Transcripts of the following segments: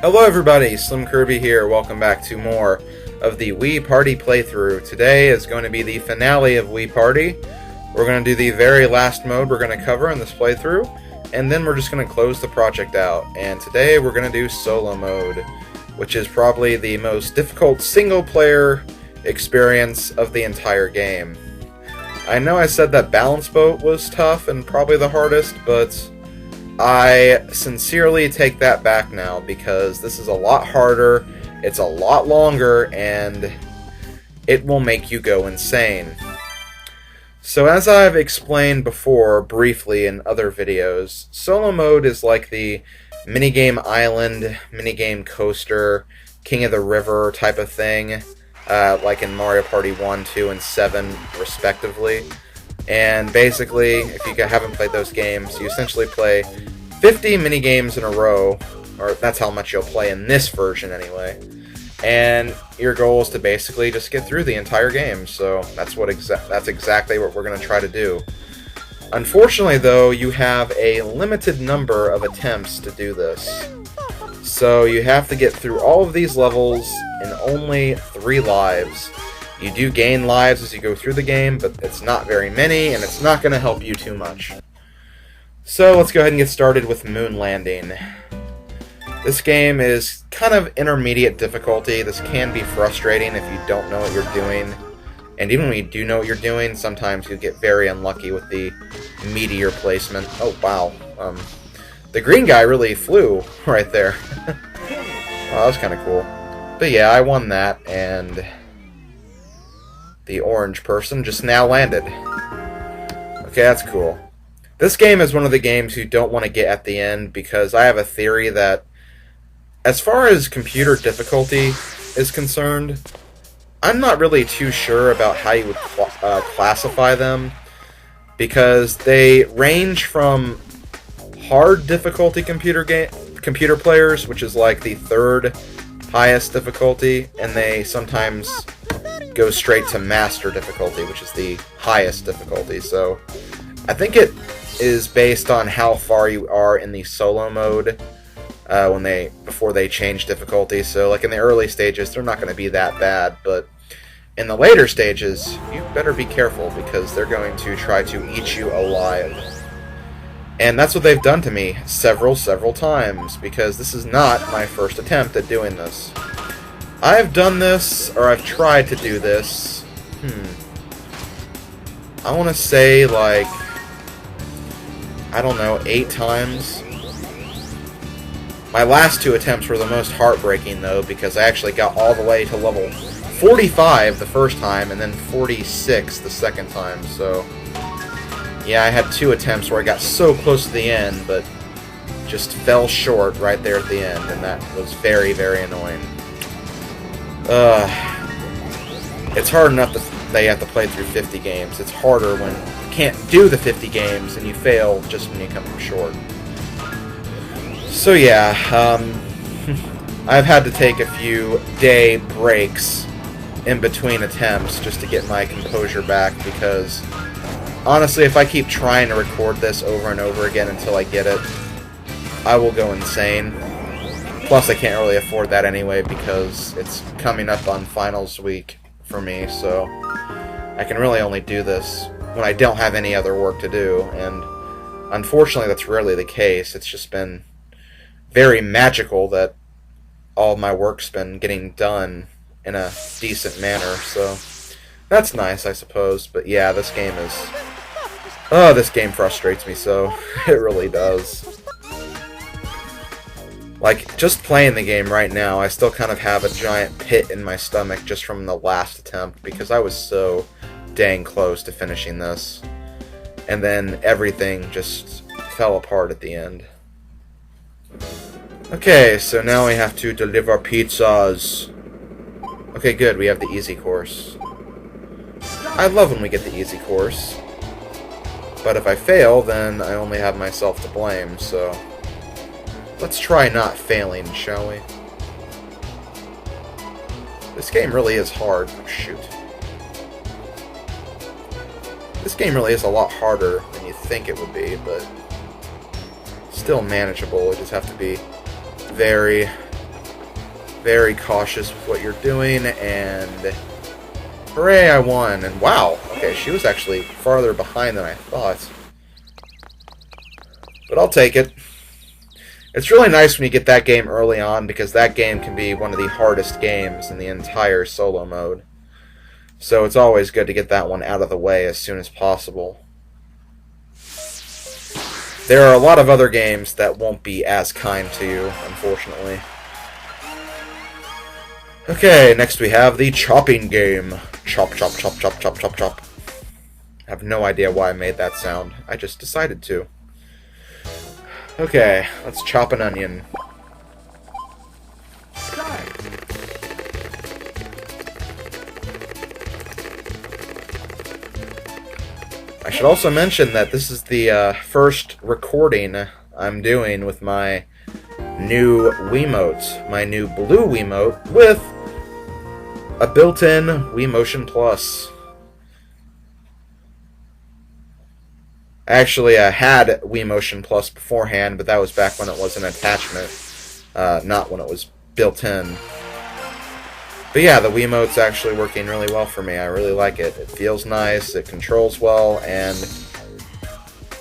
Hello everybody, SlimKirby here. Welcome back to more of the Wii Party playthrough. Today is going to be the finale of Wii Party. We're going to do the very last mode we're going to cover in this playthrough, and then we're just going to close the project out. And today we're going to do solo mode, which is probably the most difficult single-player experience of the entire game. I know I said that Balance Boat was tough and probably the hardest, but I sincerely take that back now, because this is a lot harder, it's a lot longer, and it will make you go insane. So as I've explained before, briefly in other videos, solo mode is like the minigame island, minigame coaster, king of the river type of thing, like in Mario Party 1, 2, and 7, respectively. And basically, if you haven't played those games, you essentially play 50 minigames in a row, or that's how much you'll play in this version anyway. And your goal is to basically just get through the entire game, so that's exactly what we're going to try to do. Unfortunately, though, you have a limited number of attempts to do this. So you have to get through all of these levels in only 3 lives. You do gain lives as you go through the game, but it's not very many, and it's not going to help you too much. So let's go ahead and get started with Moon Landing. This game is kind of intermediate difficulty. This can be frustrating if you don't know what you're doing. And even when you do know what you're doing, sometimes you get very unlucky with the meteor placement. Oh, wow. The green guy really flew right there. Oh, that was kind of cool. But yeah, I won that, and the orange person just now landed. Okay, that's cool. This game is one of the games you don't want to get at the end, because I have a theory that, as far as computer difficulty is concerned, I'm not really too sure about how you would classify them, because they range from hard difficulty computer players, which is like the 3rd highest difficulty, and they sometimes go straight to master difficulty, which is the highest difficulty. So I think it is based on how far you are in the solo mode before they change difficulty. So like in the early stages, they're not going to be that bad, but in the later stages, you better be careful, because they're going to try to eat you alive. And that's what they've done to me several times, because this is not my first attempt at doing this. I've done this, or I've tried to do this, I want to say, like, I don't know, 8 times. My last 2 attempts were the most heartbreaking, though, because I actually got all the way to level 45 the first time, and then 46 the second time, so yeah, I had 2 attempts where I got so close to the end, but just fell short right there at the end, and that was very, very annoying. It's hard enough that you have to play through 50 games. It's harder when you can't do the 50 games and you fail just when you come up short. So yeah, I've had to take a few day breaks in between attempts just to get my composure back, because honestly, if I keep trying to record this over and over again until I get it, I will go insane. Plus, I can't really afford that anyway, because it's coming up on finals week for me, so I can really only do this when I don't have any other work to do, and unfortunately that's rarely the case. It's just been very magical that all my work's been getting done in a decent manner, so that's nice, I suppose. But yeah, this game frustrates me so. It really does. Like, just playing the game right now, I still kind of have a giant pit in my stomach just from the last attempt, because I was so dang close to finishing this. And then everything just fell apart at the end. Okay, so now we have to deliver pizzas. Okay, good, we have the easy course. I love when we get the easy course. But if I fail, then I only have myself to blame, so let's try not failing, shall we? This game really is hard. Oh, shoot. This game really is a lot harder than you think it would be, but still manageable. You just have to be very, very cautious with what you're doing, and hooray, I won. And wow, okay, she was actually farther behind than I thought. But I'll take it. It's really nice when you get that game early on, because that game can be one of the hardest games in the entire solo mode. So it's always good to get that one out of the way as soon as possible. There are a lot of other games that won't be as kind to you, unfortunately. Okay, next we have the chopping game. Chop, chop, chop, chop, chop, chop, chop. I have no idea why I made that sound. I just decided to. Okay, let's chop an onion. I should also mention that this is the first recording I'm doing with my new Wiimote, my new blue Wiimote, with a built-in Wii Motion Plus. Actually, I had Wii Motion Plus beforehand, but that was back when it was an attachment, not when it was built in. But yeah, the Wiimote's actually working really well for me. I really like it. It feels nice, it controls well, and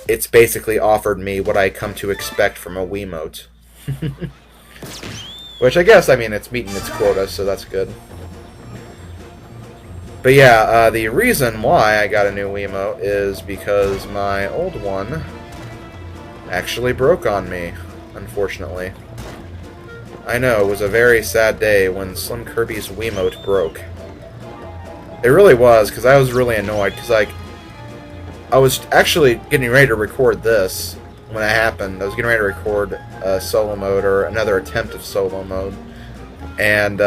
it's basically offered me what I come to expect from a Wiimote. Which I guess, I mean, it's meeting its quota, so that's good. But yeah, the reason why I got a new Wiimote is because my old one actually broke on me, unfortunately. I know, it was a very sad day when SlimKirby's Wiimote broke. It really was, because I was really annoyed, because I was actually getting ready to record this when it happened. I was getting ready to record solo mode, or another attempt of solo mode, and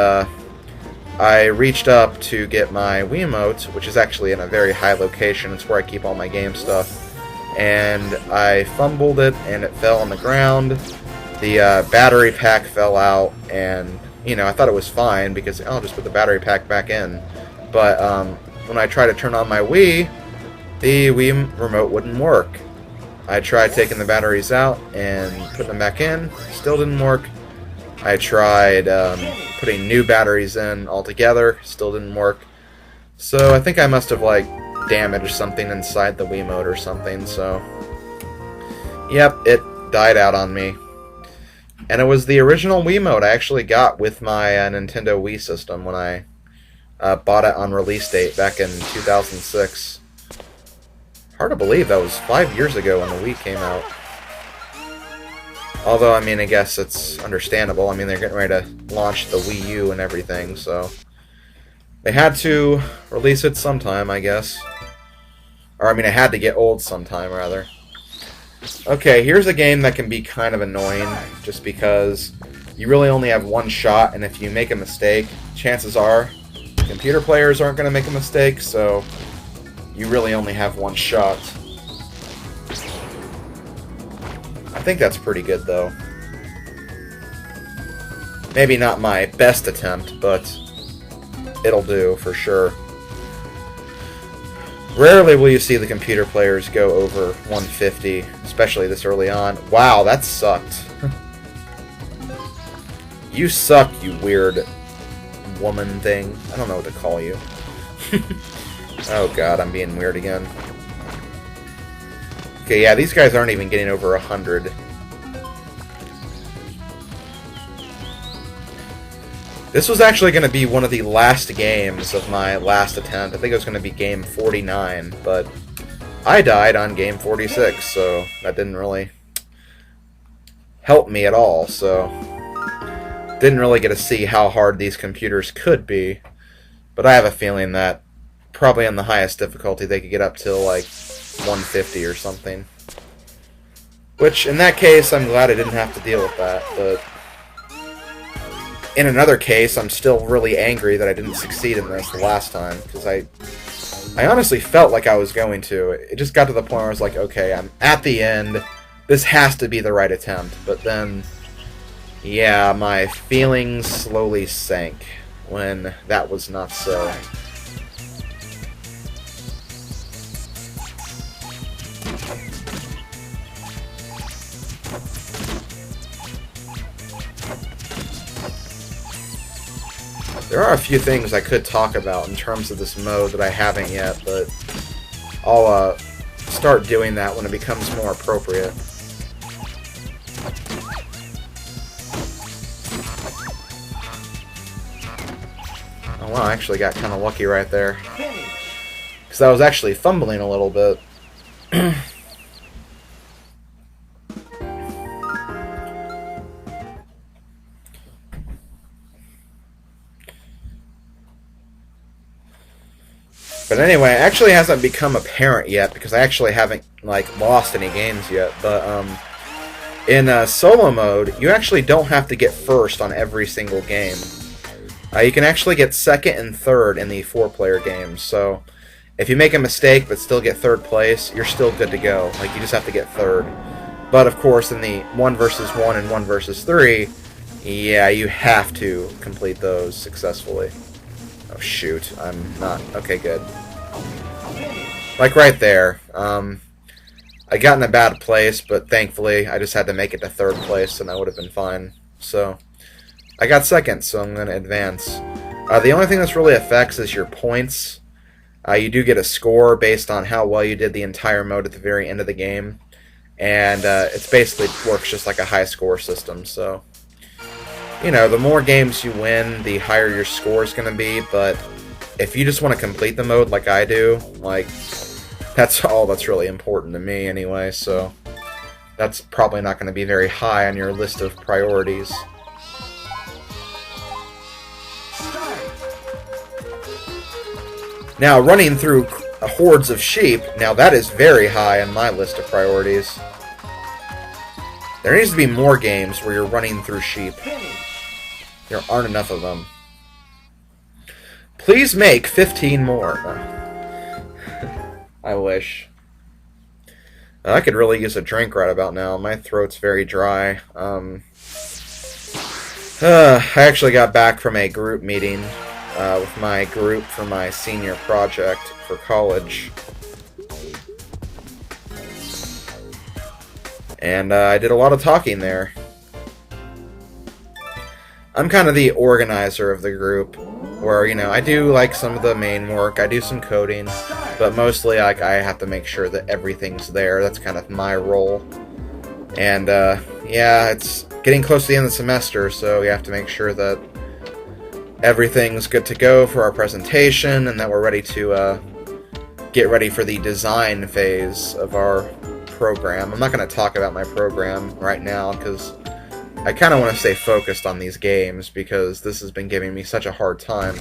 I reached up to get my Wiimote, which is actually in a very high location. It's where I keep all my game stuff. And I fumbled it, and it fell on the ground. The battery pack fell out, and, you know, I thought it was fine, because I'll just put the battery pack back in. But when I tried to turn on my Wii, the Wii remote wouldn't work. I tried taking the batteries out and putting them back in. Still didn't work. I tried putting new batteries in altogether, still didn't work. So I think I must have, like, damaged something inside the Wiimote or something, so... Yep, it died out on me. And it was the original Wiimote I actually got with my Nintendo Wii system when I bought it on release date back in 2006. Hard to believe, that was 5 years ago when the Wii came out. Although, I mean, I guess it's understandable. I mean, they're getting ready to launch the Wii U and everything, so... They had to release it sometime, I guess. Or, I mean, it had to get old sometime, rather. Okay, here's a game that can be kind of annoying, just because you really only have one shot, and if you make a mistake, chances are computer players aren't going to make a mistake, so you really only have one shot. I think that's pretty good, though. Maybe not my best attempt, but it'll do, for sure. Rarely will you see the computer players go over 150, especially this early on. Wow, that sucked. You suck, you weird woman thing. I don't know what to call you. Oh god, I'm being weird again. Okay, yeah, these guys aren't even getting over 100. This was actually going to be one of the last games of my last attempt. I think it was going to be game 49, but I died on game 46, so that didn't really help me at all, so didn't really get to see how hard these computers could be, but I have a feeling that probably on the highest difficulty they could get up to like 150 or something. Which, in that case, I'm glad I didn't have to deal with that, but in another case, I'm still really angry that I didn't succeed in this the last time, because I honestly felt like I was going to. It just got to the point where I was like, okay, I'm at the end, this has to be the right attempt, but then, yeah, my feelings slowly sank when that was not so. There are a few things I could talk about in terms of this mode that I haven't yet, but I'll start doing that when it becomes more appropriate. Oh wow, I actually got kind of lucky right there. Because I was actually fumbling a little bit. But anyway, it actually hasn't become apparent yet because I actually haven't like lost any games yet. But in solo mode, you actually don't have to get first on every single game. You can actually get second and third in the 4-player games. So if you make a mistake but still get third place, you're still good to go. Like, you just have to get third. But of course, in the 1 versus 1 and 1 versus 3, yeah, you have to complete those successfully. Oh shoot, I'm not... Okay, good. Like right there. I got in a bad place, but thankfully I just had to make it to third place and I would have been fine. So, I got second, so I'm going to advance. The only thing this really affects is your points. You do get a score based on how well you did the entire mode at the very end of the game. And it basically works just like a high score system, so... You know, the more games you win, the higher your score is going to be, but if you just want to complete the mode like I do, like, that's all that's really important to me anyway, so that's probably not going to be very high on your list of priorities. Now, running through hordes of sheep, now that is very high on my list of priorities. There needs to be more games where you're running through sheep. There aren't enough of them. Please make 15 more. I wish. I could really use a drink right about now. My throat's very dry. I actually got back from a group meeting with my group for my senior project for college. And I did a lot of talking there. I'm kind of the organizer of the group, where, you know, I do, like, some of the main work, I do some coding, but mostly, like, I have to make sure that everything's there. That's kind of my role. And, yeah, it's getting close to the end of the semester, so we have to make sure that everything's good to go for our presentation, and that we're ready to, get ready for the design phase of our program. I'm not going to talk about my program right now, because I kind of want to stay focused on these games, because this has been giving me such a hard time.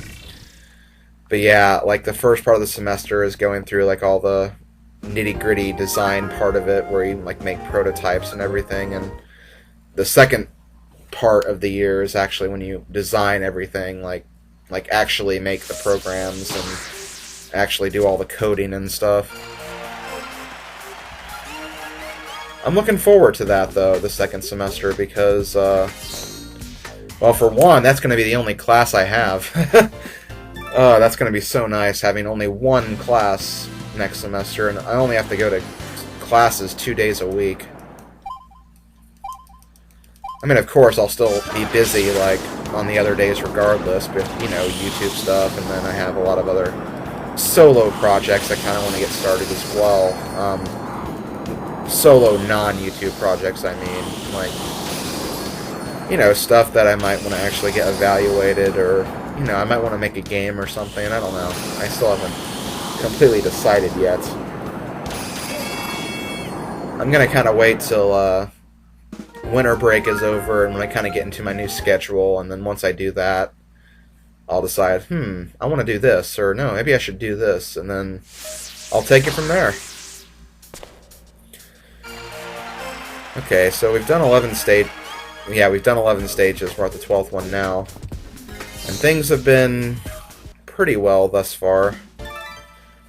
But yeah, like, the first part of the semester is going through, like, all the nitty-gritty design part of it, where you, like, make prototypes and everything, and the second part of the year is actually when you design everything, like actually make the programs and actually do all the coding and stuff. I'm looking forward to that, though, the second semester, because, well, for one, that's going to be the only class I have. That's going to be so nice, having only one class next semester, and I only have to go to classes 2 days a week. I mean, of course, I'll still be busy, like, on the other days regardless, but, you know, YouTube stuff, and then I have a lot of other solo projects I kind of want to get started as well. Solo non-YouTube projects, I mean, like, you know, stuff that I might want to actually get evaluated, or, you know, I might want to make a game or something, I don't know. I still haven't completely decided yet. I'm gonna kind of wait till, winter break is over, and when I kind of get into my new schedule, and then once I do that, I'll decide, I want to do this, or no, maybe I should do this, and then I'll take it from there. Okay, so we've done 11 stages. Yeah, we've done 11 stages. We're at the 12th one now. And things have been pretty well thus far.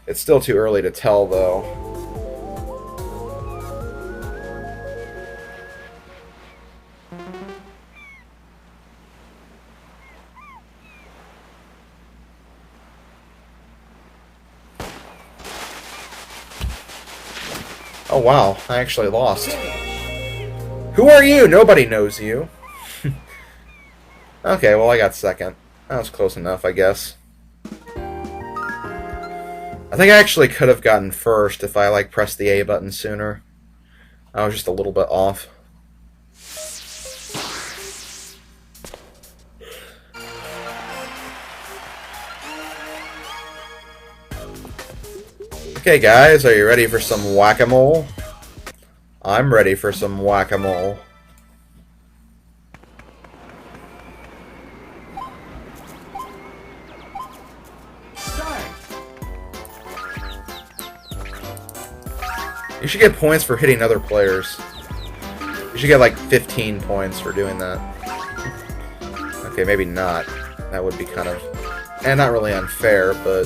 It's still too early to tell, though. Oh wow, I actually lost. Who are you? Nobody knows you. Okay, well, I got second. That was close enough, I guess. I think I actually could have gotten first if I, like, pressed the A button sooner. I was just a little bit off. Okay, guys, are you ready for some whack-a-mole? I'm ready for some whack-a-mole. You should get points for hitting other players. You should get like 15 points for doing that. Okay, maybe not. That would be kind of... not really unfair, but...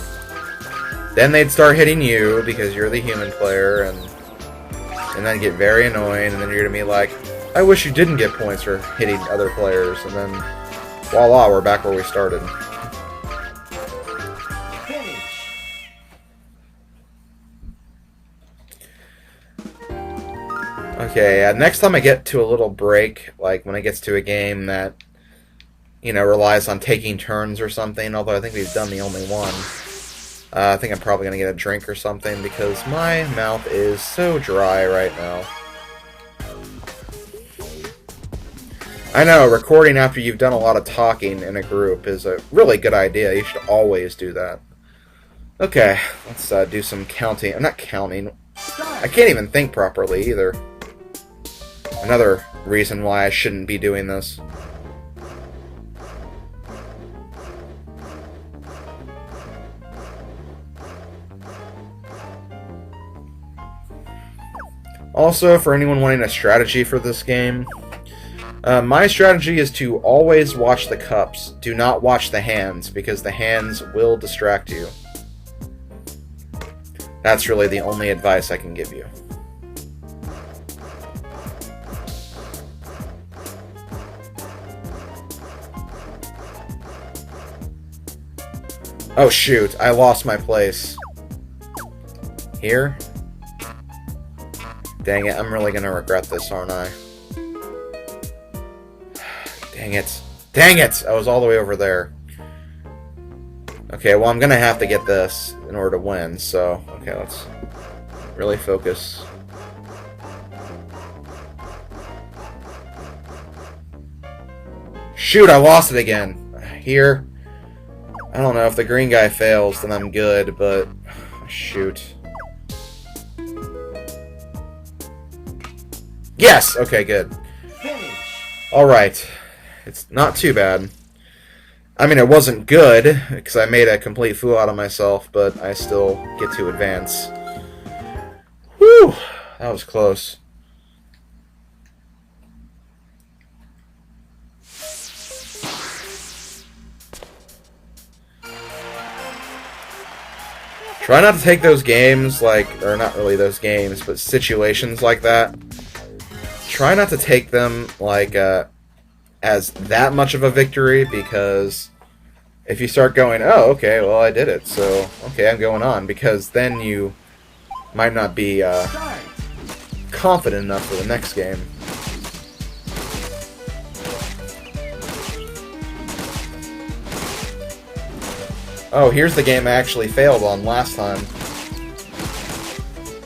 then they'd start hitting you because you're the human player, and then get very annoying, and then you're gonna be like, I wish you didn't get points for hitting other players, and then voila, we're back where we started. Okay, next time I get to a little break, like when it gets to a game that, you know, relies on taking turns or something, although I think we've done the only one, I think I'm probably going to get a drink or something because my mouth is so dry right now. I know, recording after you've done a lot of talking in a group is a really good idea. You should always do that. Okay, let's do some counting. I'm not counting. I can't even think properly either. Another reason why I shouldn't be doing this. Also, for anyone wanting a strategy for this game, my strategy is to always watch the cups. Do not watch the hands, because the hands will distract you. That's really the only advice I can give you. Oh shoot, I lost my place. Here? Dang it, I'm really gonna regret this, aren't I? Dang it. Dang it! I was all the way over there. Okay, well I'm gonna have to get this in order to win, so... okay, let's really focus. Shoot, I lost it again! Here. I don't know, if the green guy fails, then I'm good, but... shoot. Yes! Okay, good. Alright. It's not too bad. I mean, it wasn't good, because I made a complete fool out of myself, but I still get to advance. Whew! That was close. Try not to take those games, like, or not really those games, but situations like that. Try not to take them, like, as that much of a victory, because if you start going, oh, okay, well, I did it, so, okay, I'm going on, because then you might not be confident enough for the next game. Oh, here's the game I actually failed on last time.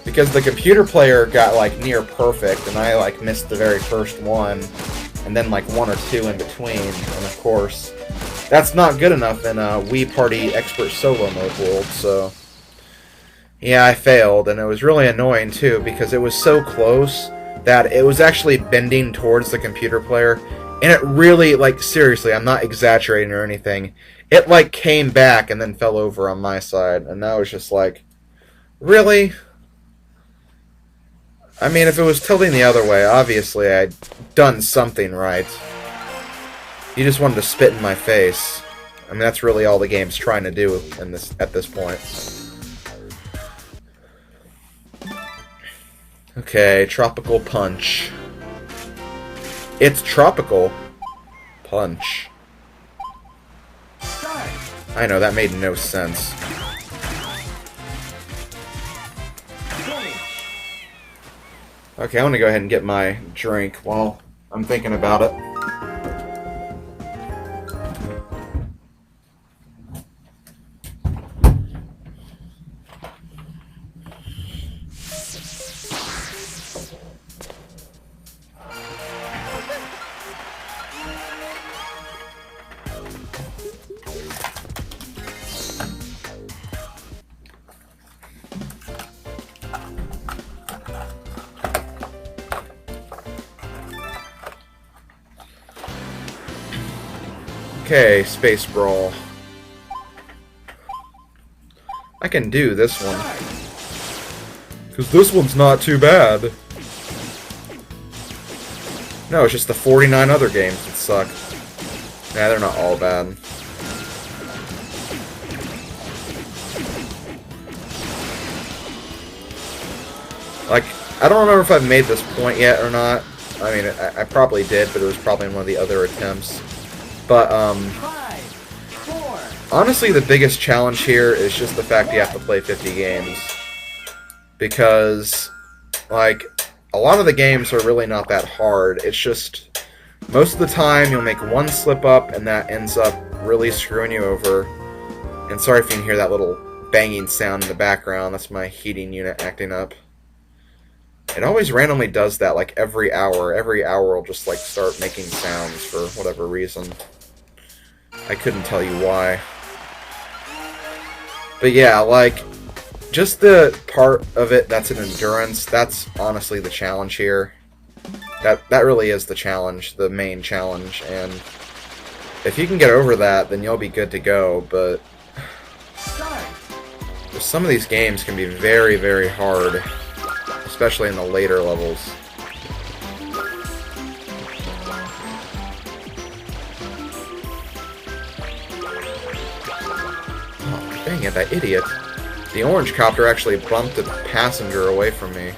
Because the computer player got, like, near perfect, and I, like, missed the very first one, and then, like, one or two in between, and of course, that's not good enough in a Wii Party Expert Solo Mode world, so... yeah, I failed, and it was really annoying, too, because it was so close that it was actually bending towards the computer player, and it really, like, seriously, I'm not exaggerating or anything, it, like, came back and then fell over on my side, and that was just like, really? I mean, if it was tilting the other way, obviously I'd done something right. You just wanted to spit in my face. I mean, that's really all the game's trying to do in this at this point. Okay, Tropical Punch. It's Tropical Punch. I know, that made no sense. Okay, I want to go ahead and get my drink while I'm thinking about it. Okay, Space Brawl. I can do this one. Because this one's not too bad. No, it's just the 49 other games that suck. Nah, they're not all bad. Like, I don't remember if I've made this point yet or not. I mean, I probably did, but it was probably in one of the other attempts. But, honestly, the biggest challenge here is just the fact you have to play 50 games. Because, like, a lot of the games are really not that hard. It's just, most of the time you'll make one slip up and that ends up really screwing you over. And sorry if you can hear that little banging sound in the background. That's my heating unit acting up. It always randomly does that, like, every hour. Every hour will just, like, start making sounds for whatever reason. I couldn't tell you why. But yeah, like, just the part of it that's an endurance, that's honestly the challenge here. That really is the challenge, the main challenge, and if you can get over that, then you'll be good to go, but some of these games can be very, very hard, especially in the later levels. Oh, dang it, that idiot. The orange copter actually bumped a passenger away from me.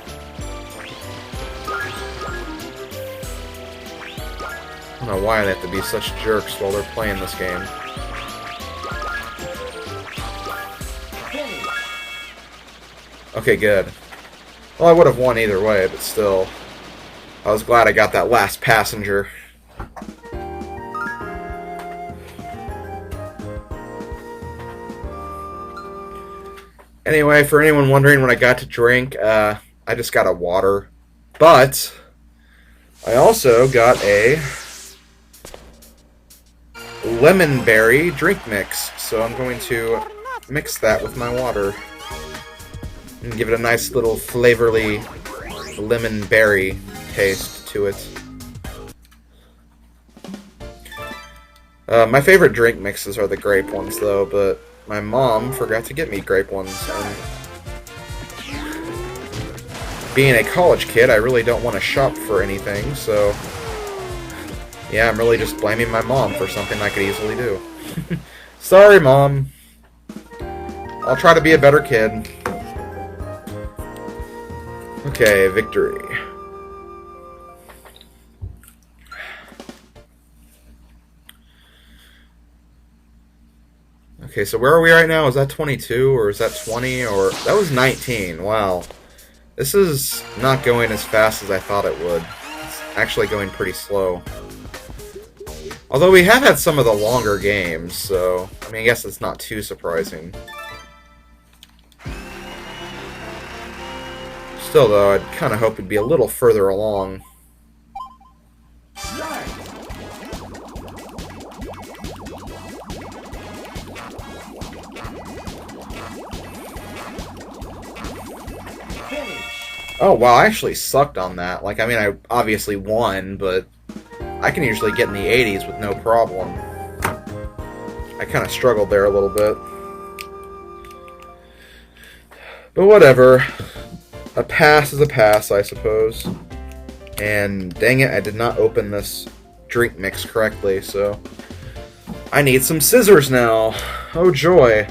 I don't know why they have to be such jerks while they're playing this game. Okay, good. Well, I would have won either way, but still. I was glad I got that last passenger. Anyway, for anyone wondering what I got to drink, I just got a water. But I also got a lemon berry drink mix. So I'm going to mix that with my water. And give it a nice little flavorly lemon berry taste to it. My favorite drink mixes are the grape ones, though, but my mom forgot to get me grape ones, and being a college kid, I really don't want to shop for anything, so yeah, I'm really just blaming my mom for something I could easily do. Sorry, Mom. I'll try to be a better kid. Okay, victory. Okay, so where are we right now? Is that 22, or is that 20, or... That was 19, wow. This is not going as fast as I thought it would. It's actually going pretty slow. Although we have had some of the longer games, so... I mean, I guess it's not too surprising. Still, though, I'd kind of hope it'd be a little further along. Oh, wow, I actually sucked on that. Like, I mean, I obviously won, but I can usually get in the 80s with no problem. I kind of struggled there a little bit. But whatever. A pass is a pass, I suppose. And dang it, I did not open this drink mix correctly, so I need some scissors now. Oh joy.